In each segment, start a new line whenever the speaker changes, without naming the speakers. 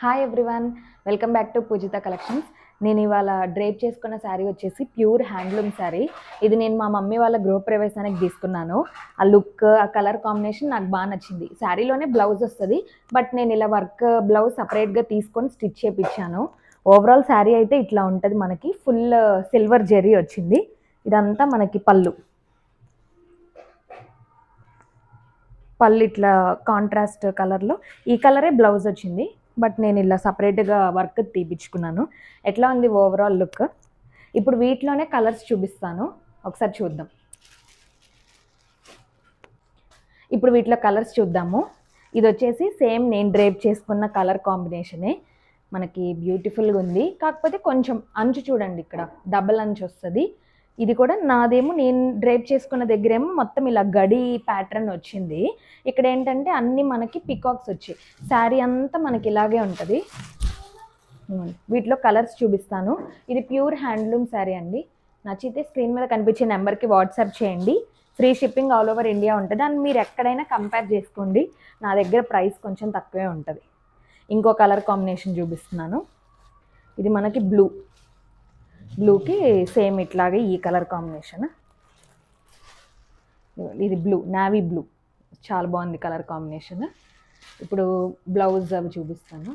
Hi everyone, welcome back to Pujitha collections. నేను ఇవాళ drape చేసుకున్న శారీ వచ్చేసి ప్యూర్ హ్యాండ్లూమ్ శారీ. ఇది నేను మా మమ్మీ వాళ్ళ గృహప్రవేశానికి తీసుకున్నాను. ఆ లుక్, ఆ కలర్ కాంబినేషన్ నాకు బాగా నచ్చింది. శారీలోనే బ్లౌజ్ వస్తుంది, బట్ నేను ఇలా వర్క్ బ్లౌజ్ సపరేట్గా తీసుకొని స్టిచ్ చేయించాను. ఓవరాల్ శారీ అయితే ఇట్లా ఉంటుంది. మనకి ఫుల్ సిల్వర్ జెరీ వచ్చింది. ఇదంతా మనకి పళ్ళు ఇట్లా కాంట్రాస్ట్ కలర్లో ఈ కలరే బ్లౌజ్ వచ్చింది, బట్ నేను ఇలా సపరేట్గా వర్క్ తీపించుకున్నాను. ఎట్లా ఉంది ఓవరాల్ లుక్? ఇప్పుడు వీటిలోనే కలర్స్ చూపిస్తాను, ఒకసారి చూద్దాం. ఇప్పుడు వీటిలో కలర్స్ చూద్దాము. ఇది వచ్చేసి సేమ్ నేను డ్రేప్ చేసుకున్న కలర్ కాంబినేషనే. మనకి బ్యూటిఫుల్గా ఉంది, కాకపోతే కొంచెం అంచు చూడండి, ఇక్కడ డబల్ అంచు వస్తుంది. ఇది కూడా నాదేమో నేను డ్రేప్ చేసుకున్న దగ్గరేమో మొత్తం ఇలా గడి ప్యాటర్న్ వచ్చింది. ఇక్కడ ఏంటంటే అన్నీ మనకి పికాక్స్ వచ్చాయి. శారీ అంతా మనకి ఇలాగే ఉంటుంది. వీటిలో కలర్స్ చూపిస్తాను. ఇది ప్యూర్ హ్యాండ్లూమ్ శారీ అండి. నచ్చితే స్క్రీన్ మీద కనిపించే నెంబర్కి వాట్సాప్ చేయండి. Free shipping all over India ఉంటుంది. అండ్ మీరు ఎక్కడైనా కంపేర్ చేసుకోండి, నా దగ్గర ప్రైస్ కొంచెం తక్కువే ఉంటుంది. ఇంకో కలర్ కాంబినేషన్ చూపిస్తున్నాను. ఇది మనకి బ్లూకి సేమ్ ఇట్లాగే ఈ కలర్ కాంబినేషన్. ఇది నావీ బ్లూ, చాలా బాగుంది కలర్ కాంబినేషన్. ఇప్పుడు బ్లౌజ్ అవి చూపిస్తాను.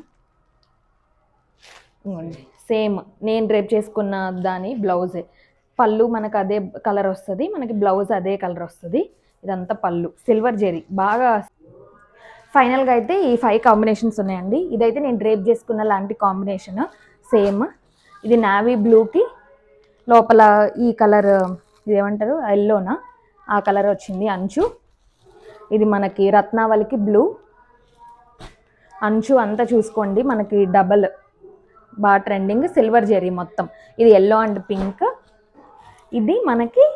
సేమ్ నేను డ్రేప్ చేసుకున్న దాని బ్లౌజే. పళ్ళు మనకు అదే కలర్ వస్తుంది, మనకి బ్లౌజ్ అదే కలర్ వస్తుంది. ఇదంతా పళ్ళు సిల్వర్ జెరీ బాగా. ఫైనల్గా అయితే ఈ 5 కాంబినేషన్స్ ఉన్నాయండి. ఇదైతే నేను డ్రేప్ చేసుకున్న లాంటి కాంబినేషన్ సేమ్. ఇది నావీ బ్లూకి లోపల ఈ కలర్, ఇదేమంటారు ఎల్లోనా, ఆ కలర్ వచ్చింది అంచు. ఇది మనకి రత్నావళికి బ్లూ అంచు అంతా చూసుకోండి, మనకి డబల్ బాగా ట్రెండింగ్ సిల్వర్ జెరీ మొత్తం. ఇది ఎల్లో అండ్ పింక్. ఇది మనకి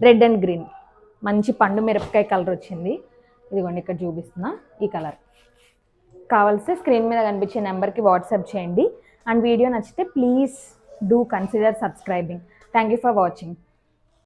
రెడ్ అండ్ గ్రీన్, మంచి పండు మిరపకాయ కలర్ వచ్చింది. ఇదిగోండి ఇక్కడ చూపిస్తున్నా ఈ కలర్. కావాల్సి స్క్రీన్ మీద కనిపించే నెంబర్కి వాట్సాప్ చేయండి. అండ్ వీడియో నచ్చితే please do consider subscribing. Thank you for watching.